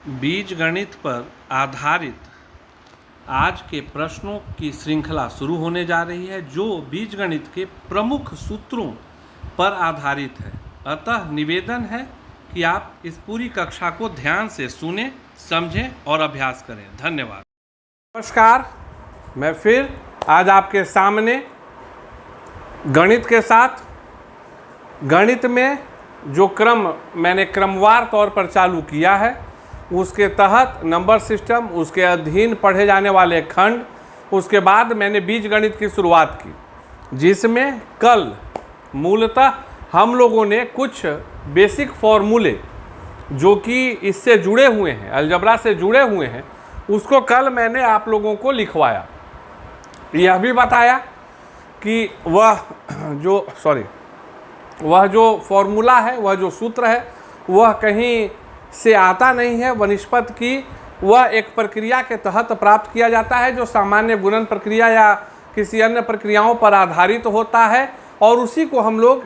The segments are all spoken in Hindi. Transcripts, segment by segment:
बीजगणित पर आधारित आज के प्रश्नों की श्रृंखला शुरू होने जा रही है जो बीजगणित के प्रमुख सूत्रों पर आधारित है। अतः निवेदन है कि आप इस पूरी कक्षा को ध्यान से सुनें, समझें और अभ्यास करें। धन्यवाद। नमस्कार, मैं फिर आज आपके सामने गणित के साथ गणित में जो क्रम मैंने क्रमवार तौर पर चालू किया है उसके तहत नंबर सिस्टम, उसके अधीन पढ़े जाने वाले खंड, उसके बाद मैंने बीजगणित की शुरुआत की, जिसमें कल मूलतः हम लोगों ने कुछ बेसिक फॉर्मूले जो कि इससे जुड़े हुए हैं, अलजबरा से जुड़े हुए हैं, उसको कल मैंने आप लोगों को लिखवाया। यह भी बताया कि वह जो फॉर्मूला है, वह जो सूत्र है, वह कहीं से आता नहीं है। वनिस्पत की वह एक प्रक्रिया के तहत प्राप्त किया जाता है जो सामान्य गुणन प्रक्रिया या किसी अन्य प्रक्रियाओं पर आधारित होता है, और उसी को हम लोग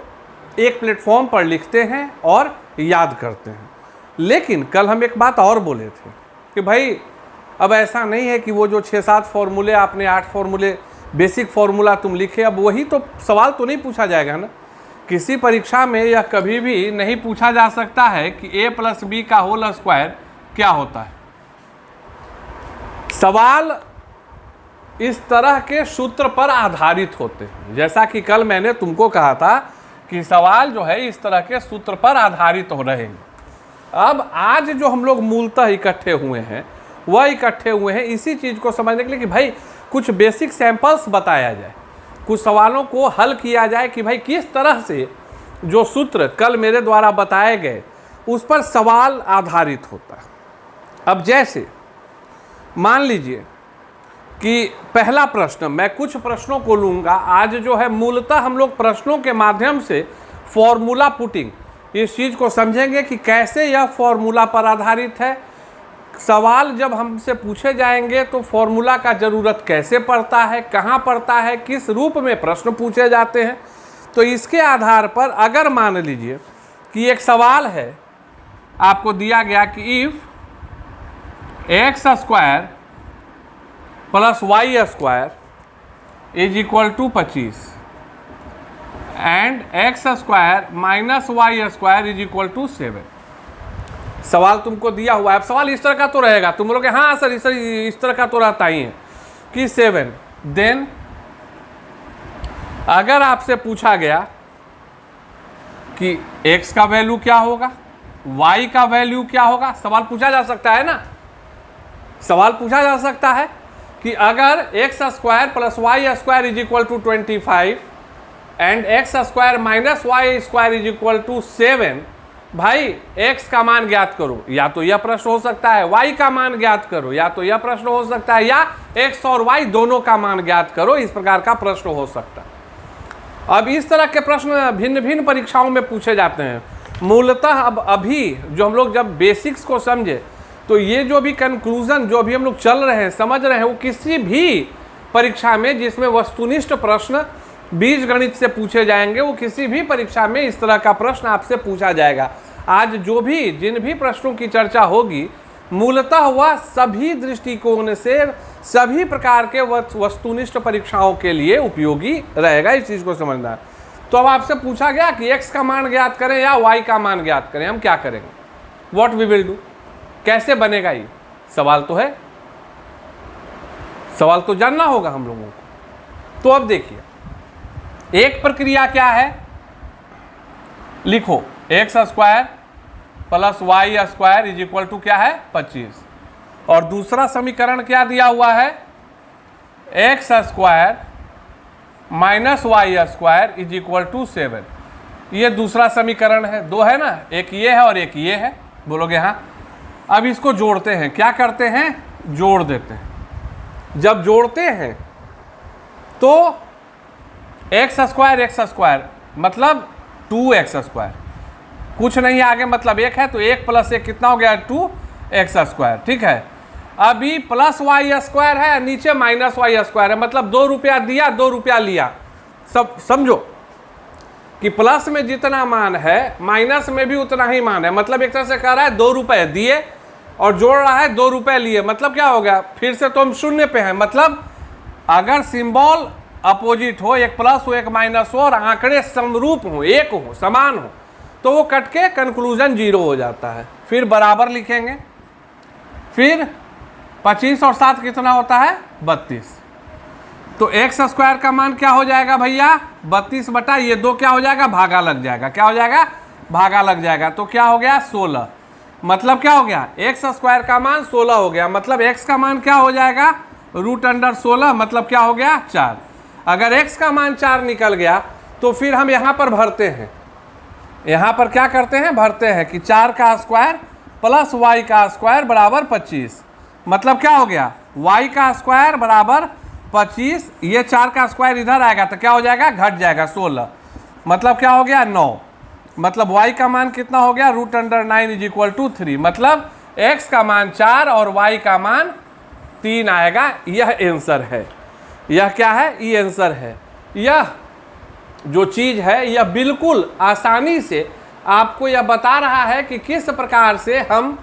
एक प्लेटफॉर्म पर लिखते हैं और याद करते हैं। लेकिन कल हम एक बात और बोले थे कि भाई अब ऐसा नहीं है कि वो जो 6-7 फॉर्मूले आपने 8 फॉर्मूले बेसिक फार्मूला तुम लिखे, अब वही तो सवाल तो नहीं पूछा जाएगा ना। किसी परीक्षा में यह कभी भी नहीं पूछा जा सकता है कि a+b का होल स्क्वायर क्या होता है। सवाल इस तरह के सूत्र पर आधारित होते हैं, जैसा कि कल मैंने तुमको कहा था कि सवाल जो है इस तरह के सूत्र पर आधारित हो रहेंगे। अब आज जो हम लोग मूलतः इकट्ठे हुए हैं वह इकट्ठे हुए हैं इसी चीज़ को समझने के लिए कि भाई कुछ बेसिक सैंपल्स बताया जाए, कुछ सवालों को हल किया जाए कि भाई किस तरह से जो सूत्र कल मेरे द्वारा बताए गए उस पर सवाल आधारित होता है। अब जैसे मान लीजिए कि पहला प्रश्न, मैं कुछ प्रश्नों को लूँगा आज, जो है मूलतः हम लोग प्रश्नों के माध्यम से फॉर्मूला पुटिंग इस चीज़ को समझेंगे कि कैसे यह फॉर्मूला पर आधारित है। सवाल जब हमसे पूछे जाएंगे तो फॉर्मूला का ज़रूरत कैसे पड़ता है, कहाँ पड़ता है, किस रूप में प्रश्न पूछे जाते हैं। तो इसके आधार पर अगर मान लीजिए कि एक सवाल है, आपको दिया गया कि if x² + y² = 25 and x² - y² = 7। सवाल तुमको दिया हुआ है। अब सवाल इस तरह का तो रहेगा, तुम बोलोगे हाँ सर इस तरह का तो रहता ही है कि 7। देन अगर आपसे पूछा गया कि x का वैल्यू क्या होगा, y का वैल्यू क्या होगा, सवाल पूछा जा सकता है ना। सवाल पूछा जा सकता है कि अगर x² + y² = 25 and x² - y² = 7, भाई x का मान ज्ञात करो, या तो यह प्रश्न हो सकता है y का मान ज्ञात करो, या तो यह प्रश्न हो सकता है, या x और y दोनों का मान ज्ञात करो, इस प्रकार का प्रश्न हो सकता है। अब इस तरह के प्रश्न भिन्न भिन्न परीक्षाओं में पूछे जाते हैं। मूलतः अब अभी जो हम लोग जब बेसिक्स को समझे तो ये जो भी कंक्लूजन जो भी हम लोग चल रहे हैं, समझ रहे हैं, वो किसी भी परीक्षा में जिसमें वस्तुनिष्ठ प्रश्न बीजगणित से पूछे जाएंगे, वो किसी भी परीक्षा में इस तरह का प्रश्न आपसे पूछा जाएगा। आज जिन भी प्रश्नों की चर्चा होगी मूलतः वह सभी दृष्टिकोण से सभी प्रकार के वस्तुनिष्ठ परीक्षाओं के लिए उपयोगी रहेगा, इस चीज़ को समझना। तो अब आपसे पूछा गया कि x का मान ज्ञात करें या y का मान ज्ञात करें, हम क्या करेंगे, व्हाट वी विल डू, कैसे बनेगा ये सवाल तो है, सवाल तो जानना होगा हम लोगों को। तो अब देखिए एक प्रक्रिया क्या है, लिखो x² + y² = क्या है 25, और दूसरा समीकरण क्या दिया हुआ है, x² - y² = 7। ये दूसरा समीकरण है, दो है ना, एक ये है और एक ये है, बोलोगे हाँ। अब इसको जोड़ते हैं, क्या करते हैं, जोड़ देते हैं। जब जोड़ते हैं तो x² मतलब 2x², कुछ नहीं आगे मतलब 1 है, तो 1 + 1 कितना हो गया 2x², ठीक है। अभी +y² है, नीचे -y² है, मतलब 2 रुपया दिया 2 रुपया लिया। सब समझो कि प्लस में जितना मान है माइनस में भी उतना ही मान है, मतलब एक तरह से कह रहा है 2 रुपए दिए और जोड़ रहा है 2 रुपए लिए, मतलब क्या हो गया, फिर से तो हम शून्य पे हैं। मतलब अगर सिंबल अपोजिट हो, एक प्लस हो एक माइनस हो और आंकड़े समरूप हो, एक हो, समान हो, तो वो कट के कंक्लूजन 0 हो जाता है। फिर बराबर लिखेंगे, फिर 25 और 7 कितना होता है 32। तो एक्स स्क्वायर का मान क्या हो जाएगा भैया 32 बटा ये 2 क्या हो जाएगा, भागा लग जाएगा। क्या हो जाएगा, भागा लग जाएगा। तो क्या हो गया 16। मतलब क्या हो गया, एक्स स्क्वायर का मान 16 हो गया। मतलब एक्स का मान क्या हो जाएगा √16, मतलब क्या हो गया 4। अगर एक्स का मान 4 निकल गया तो फिर हम यहाँ पर भरते हैं, यहाँ पर क्या करते हैं, भरते हैं कि 4 का स्क्वायर प्लस वाई का स्क्वायर बराबर 25। मतलब क्या हो गया, वाई का स्क्वायर बराबर 25, ये 4 का स्क्वायर इधर आएगा तो क्या हो जाएगा, घट जाएगा 16। मतलब क्या हो गया 9। मतलब y का मान कितना हो गया √9 = 3। मतलब x का मान 4 और y का मान 3 आएगा। यह आंसर है। यह क्या है, ये आंसर है। यह जो चीज़ है यह बिल्कुल आसानी से आपको यह बता रहा है कि किस प्रकार से हम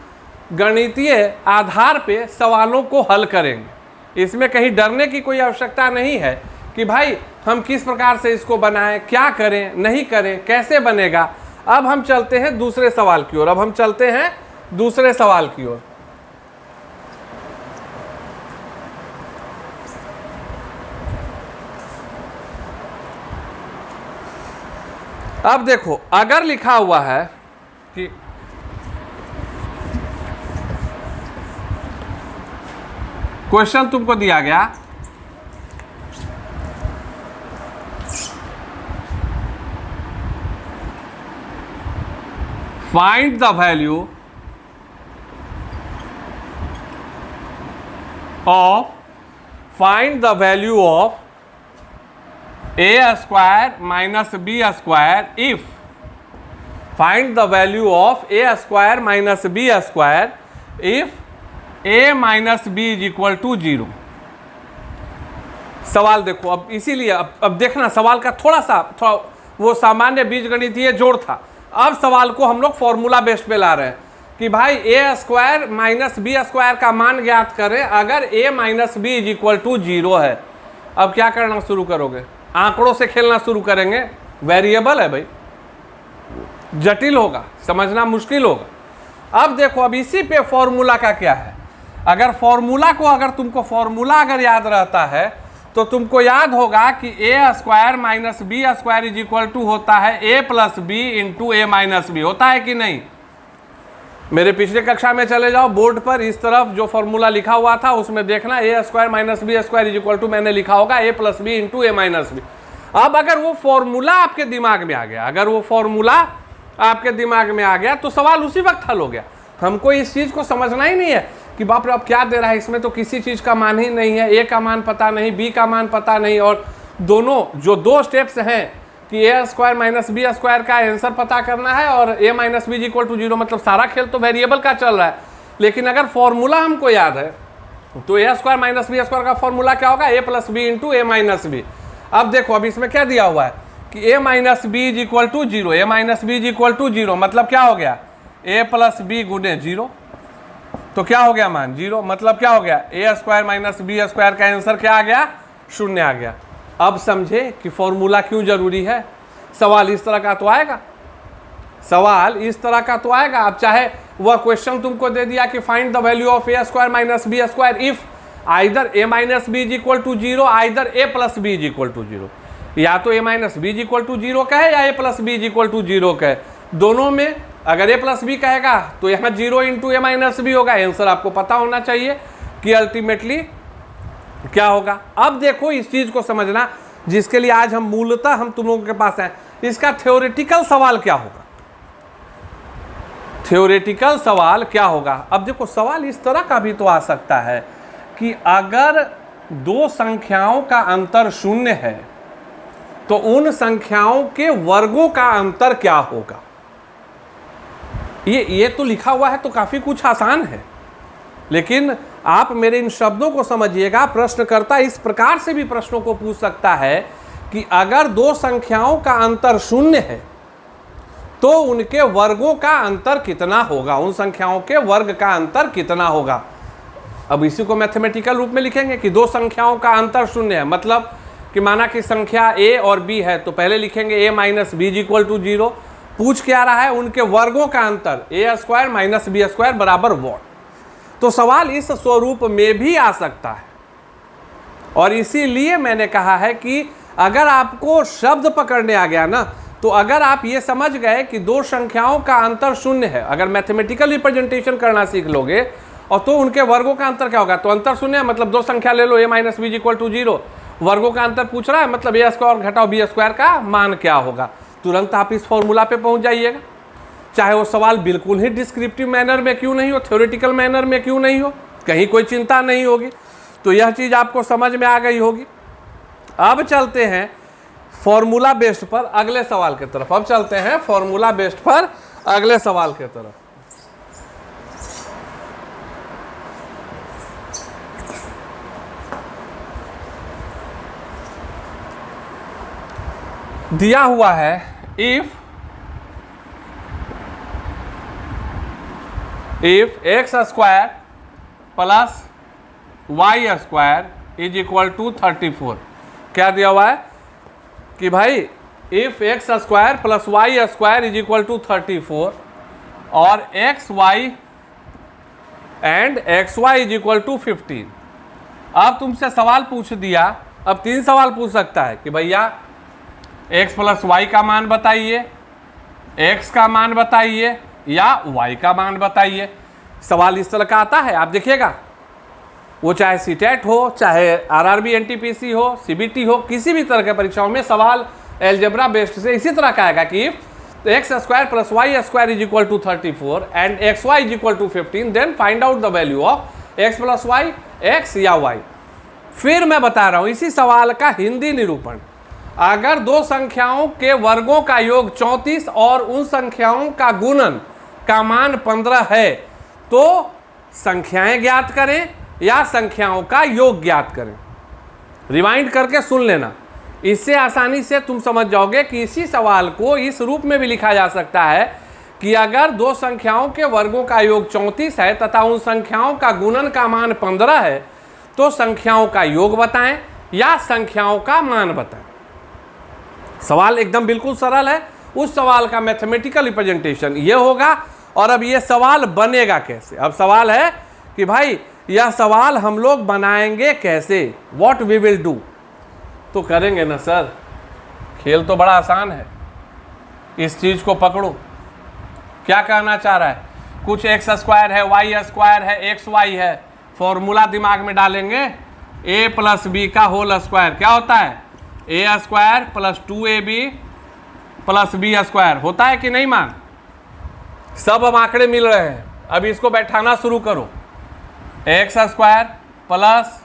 गणितीय आधार पे सवालों को हल करेंगे। इसमें कहीं डरने की कोई आवश्यकता नहीं है कि भाई हम किस प्रकार से इसको बनाएं, क्या करें, नहीं करें, कैसे बनेगा। अब हम चलते हैं दूसरे सवाल की ओर। अब हम चलते हैं दूसरे सवाल की ओर। अब देखो, अगर लिखा हुआ है कि क्वेश्चन तुमको दिया गया find the value of a square minus b square if find the value of a square minus b square if a minus b is equal to 0। सवाल देखो, अब इसीलिए अब देखना सवाल का थोड़ा वो सामान्य बीजगणितीय जोड़ था। अब सवाल को हम लोग फॉर्मूला बेस्ड पे ला रहे हैं कि भाई a square minus B square का मान ज्ञात करें अगर a minus B is equal to 0 है। अब क्या करना शुरू करोगे, आंकड़ों से खेलना शुरू करेंगे। वेरिएबल है भाई, जटिल होगा, समझना मुश्किल होगा। अब देखो, अब इसी पे फॉर्मूला का क्या है। अगर फॉर्मूला को तुमको फॉर्मूला याद रहता है तो तुमको याद होगा कि a square minus B square is equal to होता है a plus B into A minus B. होता है कि नहीं? मेरे पिछले कक्षा में चले जाओ, बोर्ड पर इस तरफ जो फॉर्मूला लिखा हुआ था उसमें देखना a square minus B square is equal to मैंने लिखा होगा a plus B into A minus B. अब अगर वो फॉर्मूला आपके दिमाग में आ गया, अगर वो फॉर्मूला आपके दिमाग में आ गया तो सवाल उसी वक्त हल हो गया। हमको इस चीज़ को समझना ही नहीं है कि बाप रे अब क्या दे रहा है, इसमें तो किसी चीज़ का मान ही नहीं है, ए का मान पता नहीं, बी का मान पता नहीं, और दोनों जो 2 स्टेप्स हैं कि a square minus B square का आंसर पता करना है और a minus B equal to 0। मतलब सारा खेल तो वेरिएबल का चल रहा है। लेकिन अगर फॉर्मूला हमको याद है तो a square minus B square का फॉर्मूला क्या होगा, a plus B into A minus B. अब देखो, अब इसमें क्या दिया हुआ है कि a minus B is equal to 0, a minus B is equal to 0। मतलब क्या हो गया, a प्लस बी गुने 0, तो क्या हो गया मान 0। मतलब क्या हो गया, a square minus B square का आंसर क्या आ गया, 0 आ गया। अब समझे कि फॉर्मूला क्यों जरूरी है। सवाल इस तरह का तो आएगा, सवाल इस तरह का तो आएगा। अब चाहे वह क्वेश्चन तुमको दे दिया कि find the value of a square minus B square if either a minus B is equal to 0 either a plus B is equal to 0। या तो a minus B is equal to 0 का है या a plus B is equal to 0 का है। दोनों में अगर a प्लस बी कहेगा तो यहाँ 0 इंटू ए माइनस बी होगा। आंसर आपको पता होना चाहिए कि अल्टीमेटली क्या होगा। अब देखो, इस चीज को समझना जिसके लिए आज हम मूलतः हम तुम लोगों के पास हैं, इसका थ्योरेटिकल सवाल क्या होगा। थ्योरेटिकल सवाल क्या होगा। अब देखो, सवाल इस तरह का भी तो आ सकता है कि अगर 2 संख्याओं का अंतर 0 है तो उन संख्याओं के वर्गों का अंतर क्या होगा। ये तो लिखा हुआ है तो काफी कुछ आसान है, लेकिन आप मेरे इन शब्दों को समझिएगा। प्रश्नकर्ता इस प्रकार से भी प्रश्नों को पूछ सकता है कि अगर 2 संख्याओं का अंतर 0 है तो उनके वर्गों का अंतर कितना होगा, उन संख्याओं के वर्ग का अंतर कितना होगा। अब इसी को मैथमेटिकल रूप में लिखेंगे कि दो संख्याओं का अंतर शून्य है, मतलब कि माना कि संख्या a और b है तो पहले लिखेंगे a minus B equal to 0। पूछ क्या रहा है, उनके वर्गों का अंतर a square minus B square बराबर वॉट। तो सवाल इस स्वरूप में भी आ सकता है, और इसीलिए मैंने कहा है कि अगर आपको शब्द पकड़ने आ गया ना, तो अगर आप ये समझ गए कि दो संख्याओं का अंतर शून्य है, अगर मैथमेटिकल रिप्रेजेंटेशन करना सीख लोगे और तो उनके वर्गों का अंतर क्या होगा, तो अंतर शून्य है मतलब दो संख्या ले लो a minus B equal to 0, वर्गों का अंतर पूछ रहा है मतलब a स्क्वायर घटाओ b स्क्वायर का मान क्या होगा। तुरंत आप इस फॉर्मूला पे पहुंच जाइएगा, चाहे वो सवाल बिल्कुल ही डिस्क्रिप्टिव मैनर में क्यों नहीं हो, थ्योरेटिकल मैनर में क्यों नहीं हो, कहीं कोई चिंता नहीं होगी। तो यह चीज़ आपको समझ में आ गई होगी। अब चलते हैं फॉर्मूला बेस्ड पर अगले सवाल की तरफ। अब चलते हैं फॉर्मूला बेस्ड पर अगले सवाल की तरफ। दिया हुआ है if X square plus Y square is equal to 34। क्या दिया हुआ है कि भाई if X square plus Y square is equal to 34 और X Y and X Y is equal to 15। अब तुमसे सवाल पूछ दिया, अब तीन सवाल पूछ सकता है कि भैया x प्लस वाई का मान बताइए, x का मान बताइए या y का मान बताइए। सवाल इस तरह का आता है, आप देखिएगा वो चाहे सीटेट हो, चाहे आरआरबी एनटीपीसी हो, सीबीटी हो, किसी भी तरह के परीक्षाओं में सवाल एलजेब्रा बेस्ड से इसी तरह का आएगा कि X square plus Y square is equal to 34 and X Y is equal to 15, then find out the value of X plus Y, X या वाई। फिर मैं बता रहा हूं इसी सवाल का हिंदी निरूपण। अगर दो संख्याओं के वर्गों का योग 34 और उन संख्याओं का गुणन का मान 15 है तो संख्याएं ज्ञात करें या संख्याओं का योग ज्ञात करें। रिवाइंड करके सुन लेना, इससे आसानी से तुम समझ जाओगे कि इसी सवाल को इस रूप में भी लिखा जा सकता है कि अगर दो संख्याओं के वर्गों का योग 34 है तथा उन संख्याओं का गुणन का मान 15 है तो संख्याओं का योग बताएं या संख्याओं का मान बताएं। सवाल एकदम बिल्कुल सरल है। उस सवाल का मैथमेटिकल रिप्रेजेंटेशन ये होगा। और अब ये सवाल बनेगा कैसे, अब सवाल है कि भाई यह सवाल हम लोग बनाएंगे कैसे, व्हाट वी विल डू। तो करेंगे ना सर, खेल तो बड़ा आसान है, इस चीज को पकड़ो। क्या कहना चाह रहा है, कुछ एक्स स्क्वायर है, वाई स्क्वायर है, एक्स वाई है, फॉर्मूला दिमाग में डालेंगे a प्लस बी का होल स्क्वायर क्या होता है, a square plus 2ab plus B square होता है कि नहीं मान। सब अब आंकड़े मिल रहे हैं, अब इसको बैठाना शुरू करो। X square plus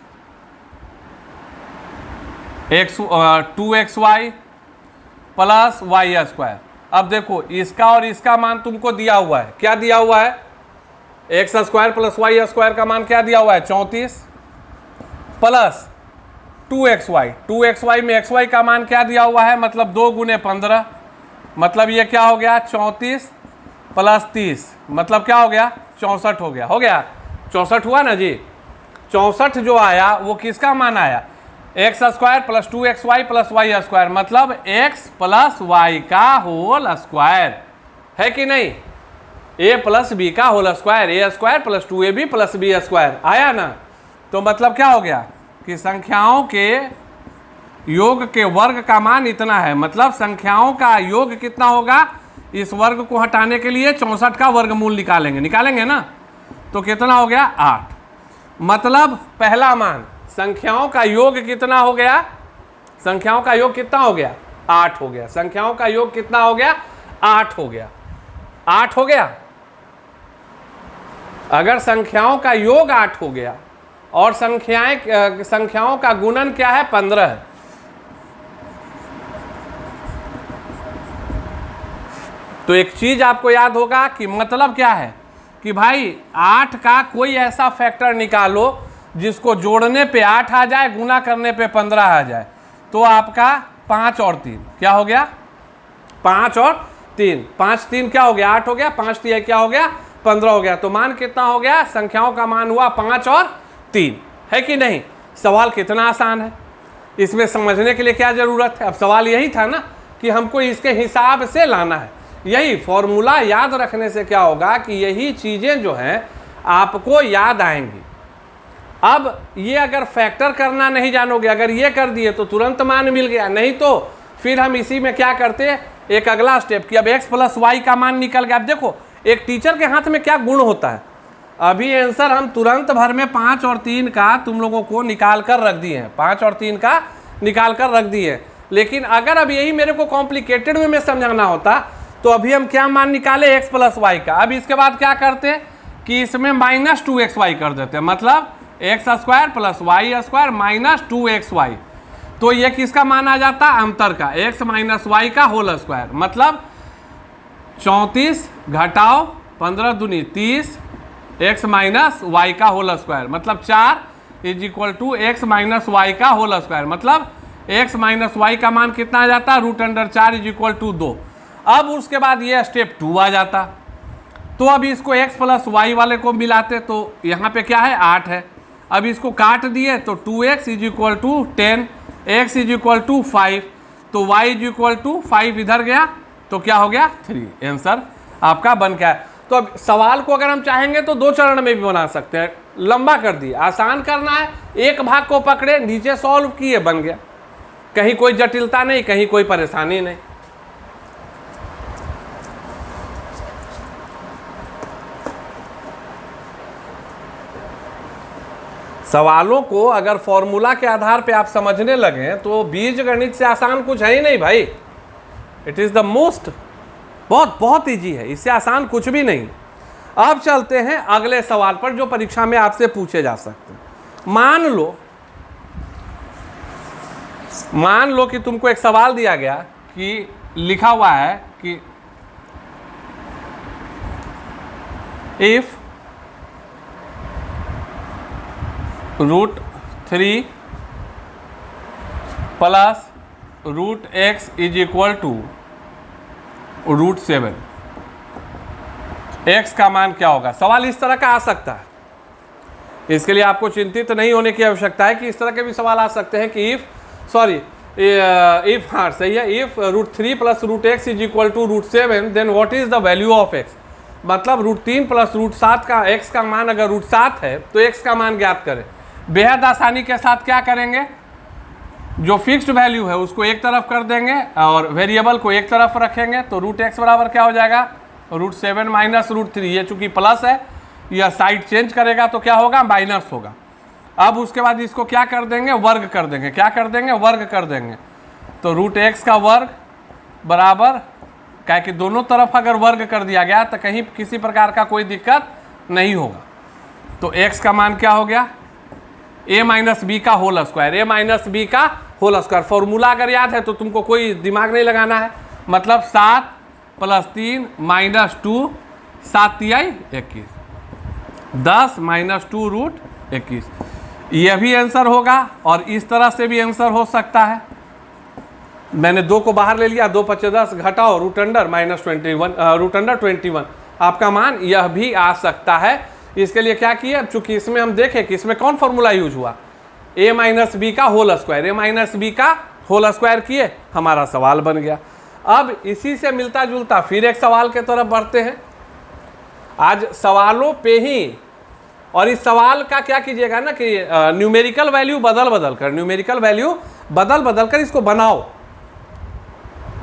2xy plus Y square. अब देखो इसका और इसका मान तुमको दिया हुआ है, क्या दिया हुआ है, X square plus Y square का मान क्या दिया हुआ है 34 प्लस 2xy में xy का मान क्या दिया हुआ है, मतलब 2 गुने 15, मतलब ये क्या हो गया 34 प्लस 30, मतलब क्या हो गया 64 हो गया, 64 हुआ ना जी। 64 जो आया वो किसका मान आया, X square plus 2xy plus Y square, मतलब x प्लस वाई का होल स्क्वायर है कि नहीं, a प्लस बी का whole square, a square plus 2ab plus B square आया ना। तो मतलब क्या हो गया कि संख्याओं के योग के वर्ग का मान इतना है, मतलब संख्याओं का योग कितना होगा, इस वर्ग को हटाने के लिए 64 का वर्गमूल निकालेंगे ना, तो कितना हो गया 8। मतलब पहला मान संख्याओं का योग कितना हो गया, संख्याओं का योग कितना हो गया 8 हो गया, संख्याओं का योग कितना हो गया 8 हो गया, 8 हो गया। अगर संख्याओं का योग 8 हो गया और संख्याओं का गुणन क्या है 15 है, तो एक चीज आपको याद होगा कि मतलब क्या है कि भाई 8 का कोई ऐसा फैक्टर निकालो जिसको जोड़ने पे 8 आ जाए, गुना करने पे 15 आ जाए, तो आपका 5 और 3 क्या हो गया 5 और 3, 5 3 क्या हो गया 8 हो गया, 5 3 क्या हो गया 15 हो गया। तो मान कितना हो गया, संख्याओं का मान हुआ 5 और 3, है कि नहीं। सवाल कितना आसान है, इसमें समझने के लिए क्या ज़रूरत है। अब सवाल यही था ना कि हमको इसके हिसाब से लाना है। यही फॉर्मूला याद रखने से क्या होगा कि यही चीज़ें जो हैं आपको याद आएंगी। अब ये अगर फैक्टर करना नहीं जानोगे, अगर ये कर दिए तो तुरंत मान मिल गया, नहीं तो फिर हम इसी में क्या करते हैं, एक अगला स्टेप कि अब x प्लस वाई का मान निकल गया। अब देखो एक टीचर के हाथ में क्या गुण होता है, अभी आंसर हम तुरंत भर में 5 और 3 का तुम लोगों को निकाल कर रख दिए हैं, 5 और 3 का निकाल कर रख दिए। लेकिन अगर अब यही मेरे को कॉम्प्लिकेटेड वे में समझाना होता तो अभी हम क्या मान निकाले, x प्लस वाई का। अब इसके बाद क्या करते हैं कि इसमें -2xy कर देते हैं, मतलब X square plus Y square -2xy। तो ये किसका मान आ जाता है, अंतर का, x माइनस वाई का होल स्क्वायर, मतलब 34 घटाओ 15 दूनी 30 x माइनस वाई का होल स्क्वायर, मतलब 4 = x माइनस वाई का होल स्क्वायर, मतलब x माइनस वाई का मान कितना आ जाता है, √4 = 2। अब उसके बाद ये स्टेप 2 आ जाता। तो अब इसको x प्लस वाई वाले को मिलाते तो यहाँ पे क्या है 8 है। अब इसको काट दिए तो 2x = 10, x = 5, तो y = 5 इधर गया तो क्या हो गया 3। आंसर आपका बन गया। तो अब सवाल को अगर हम चाहेंगे तो 2 चरण में भी बना सकते हैं, लंबा कर दिए, आसान करना है एक भाग को पकड़े नीचे सॉल्व किए बन गया, कहीं कोई जटिलता नहीं, कहीं कोई परेशानी नहीं। सवालों को अगर फॉर्मूला के आधार पे आप समझने लगे तो बीजगणित से आसान कुछ है ही नहीं भाई। इट इज़ द मोस्ट, बहुत बहुत ईजी है, इससे आसान कुछ भी नहीं। अब चलते हैं अगले सवाल पर जो परीक्षा में आपसे पूछे जा सकते हैं। मान लो कि तुमको एक सवाल दिया गया कि लिखा हुआ है कि इफ √3 प्लस √x = √7, x का मान क्या होगा। सवाल इस तरह का आ सकता है, इसके लिए आपको चिंतित नहीं होने की आवश्यकता है कि इस तरह के भी सवाल आ सकते हैं कि इफ हाँ सही है, if √3 plus √x = √7 then what is the value of x। मतलब √3 प्लस √7 का x का मान अगर √7 है तो x का मान ज्ञात करें। बेहद आसानी के साथ क्या करेंगे, जो फिक्स्ड वैल्यू है उसको एक तरफ कर देंगे और वेरिएबल को एक तरफ रखेंगे, तो √x बराबर क्या हो जाएगा √7 माइनस √3। ये चूंकि प्लस है, यह साइड चेंज करेगा तो क्या होगा माइनस होगा। अब उसके बाद इसको क्या कर देंगे, वर्ग कर देंगे, क्या कर देंगे वर्ग कर देंगे। तो √x का वर्ग बराबर, क्या कि दोनों तरफ अगर वर्ग कर दिया गया तो कहीं किसी प्रकार का कोई दिक्कत नहीं होगा। तो x का मान क्या हो गया, a माइनस बी का whole square, a minus B का होल स्क्वायर। फॉर्मूला अगर याद है तो तुमको कोई दिमाग नहीं लगाना है, मतलब 7 + 3 - 2 7 × 21 10 - 2 √21। यह भी आंसर होगा और इस तरह से भी आंसर हो सकता है। मैंने 2 को बाहर ले लिया, 2 × 5 = 10 घटाओ √21 आपका मान यह भी आ सकता है। इसके लिए क्या किए, अब चूंकि इसमें हम देखें कि इसमें कौन फॉर्मूला यूज हुआ, a माइनस बी का whole square, a minus B का होल स्क्वायर किए, हमारा सवाल बन गया। अब इसी से मिलता जुलता फिर एक सवाल के तरफ बढ़ते हैं। आज सवालों पे ही, और इस सवाल का क्या कीजिएगा ना कि न्यूमेरिकल वैल्यू बदल कर इसको बनाओ।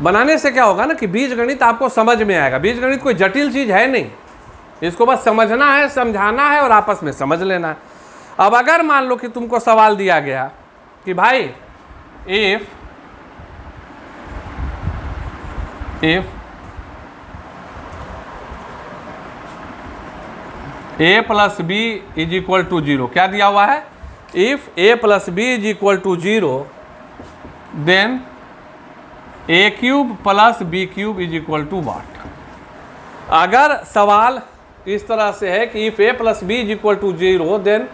बनाने से क्या होगा ना कि बीजगणित आपको समझ में आएगा। बीजगणित कोई जटिल चीज़ है नहीं, इसको बस समझना है, समझाना है और आपस में समझ लेना है। अब अगर मान लो कि तुमको सवाल दिया गया कि भाई इफ a + b = 0, क्या दिया हुआ है, if a + b = 0 then a³ + b³ = what। अगर सवाल इस तरह से है कि if a + b = 0 then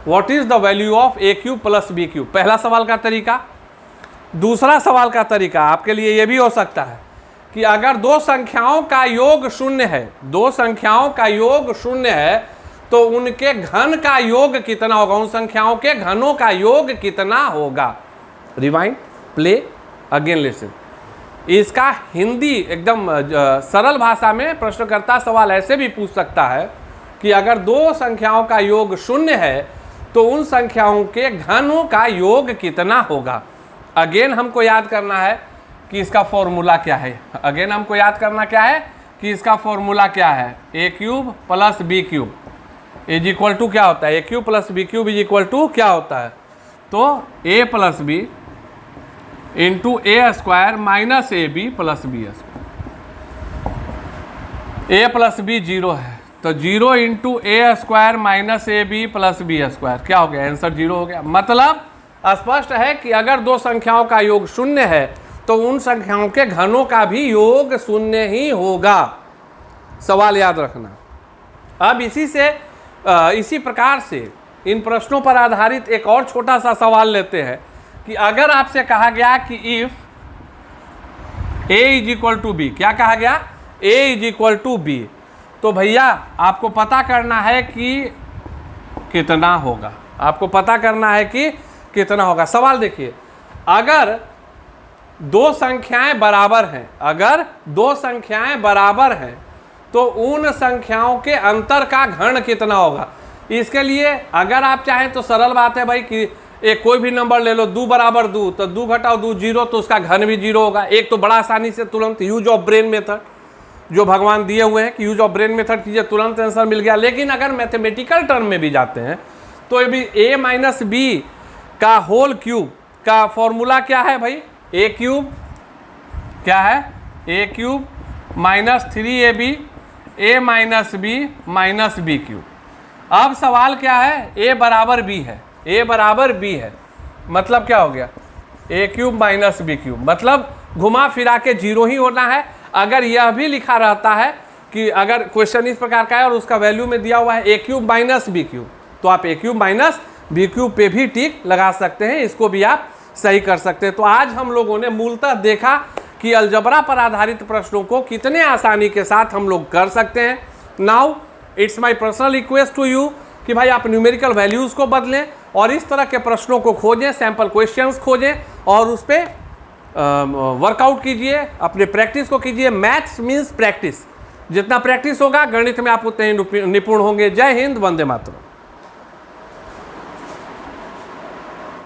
what is the value of a³ + b³। पहला सवाल का तरीका। दूसरा सवाल का तरीका आपके लिए ये भी हो सकता है कि अगर दो संख्याओं का योग शून्य है, दो संख्याओं का योग शून्य है, तो उनके घन का योग कितना होगा, उन संख्याओं के घनों का योग कितना होगा। Rewind, play, again listen. इसका हिंदी एकदम सरल भाषा में प्रश्नकर्ता सवाल ऐसे भी पूछ सकता है कि अगर दो संख्याओं का योग शून्य है तो उन संख्याओं के घनों का योग कितना होगा। अगेन हमको याद करना है कि इसका फॉर्मूला क्या है। अगेन हमको याद करना क्या है कि इसका फॉर्मूला क्या है। A cube plus B cube is equal to क्या होता है, A cube plus B cube is equal to क्या होता है, तो A plus B into A square minus A B plus B square. A plus B zero है तो zero into A square minus A B plus B square क्या हो गया, आंसर जीरो हो गया। मतलब स्पष्ट है कि अगर दो संख्याओं का योग शून्य है तो उन संख्याओं के घनों का भी योग शून्य ही होगा। सवाल याद रखना। अब इसी प्रकार से इन प्रश्नों पर आधारित एक और छोटा सा सवाल लेते हैं कि अगर आपसे कहा गया कि if a is equal to B, क्या कहा गया, a is equal to B, तो भैया आपको पता करना है कि कितना होगा, आपको पता करना है कि कितना होगा। सवाल देखिए, अगर दो संख्याएं बराबर हैं, अगर दो संख्याएं बराबर हैं तो उन संख्याओं के अंतर का घन कितना होगा। इसके लिए अगर आप चाहें तो सरल बात है भाई कि एक कोई भी नंबर ले लो, 2 बराबर 2 तो 2 घटाओ 2 जीरो, तो उसका घन भी जीरो होगा। एक तो बड़ा आसानी से तुरंत यूज ऑफ ब्रेन मेथड जो भगवान दिए हुए हैं कि यूज ऑफ ब्रेन मेथड कीजिए, तुरंत आंसर मिल गया। लेकिन अगर मैथमेटिकल टर्म में भी जाते हैं तो ये भी a माइनस बी का होल क्यूब का फॉर्मूला क्या है भाई, ए क्यूब क्या है, A cube minus 3ab a minus B minus B cube. अब सवाल क्या है, a बराबर b है, a बराबर b है, मतलब क्या हो गया, a cube minus B cube, मतलब घुमा फिरा के जीरो ही होना है। अगर यह भी लिखा रहता है कि अगर क्वेश्चन इस प्रकार का है और उसका वैल्यू में दिया हुआ है a cube minus B cube, तो आप a cube minus B cube पे भी टिक लगा सकते हैं, इसको भी आप सही कर सकते हैं। तो आज हम लोगों ने मूलतः देखा कि अलजबरा पर आधारित प्रश्नों को कितने आसानी के साथ हम लोग कर सकते हैं। Now it's my personal request to you कि भाई आप न्यूमेरिकल वैल्यूज़ को बदलें और इस तरह के प्रश्नों को खोजें, सैम्पल क्वेश्चंस खोजें और उस पर वर्कआउट कीजिए, अपने प्रैक्टिस को कीजिए। मैथ्स मीन्स प्रैक्टिस, जितना प्रैक्टिस होगा गणित में आप उतने ही निपुण होंगे। जय हिंद, वंदे मातरम।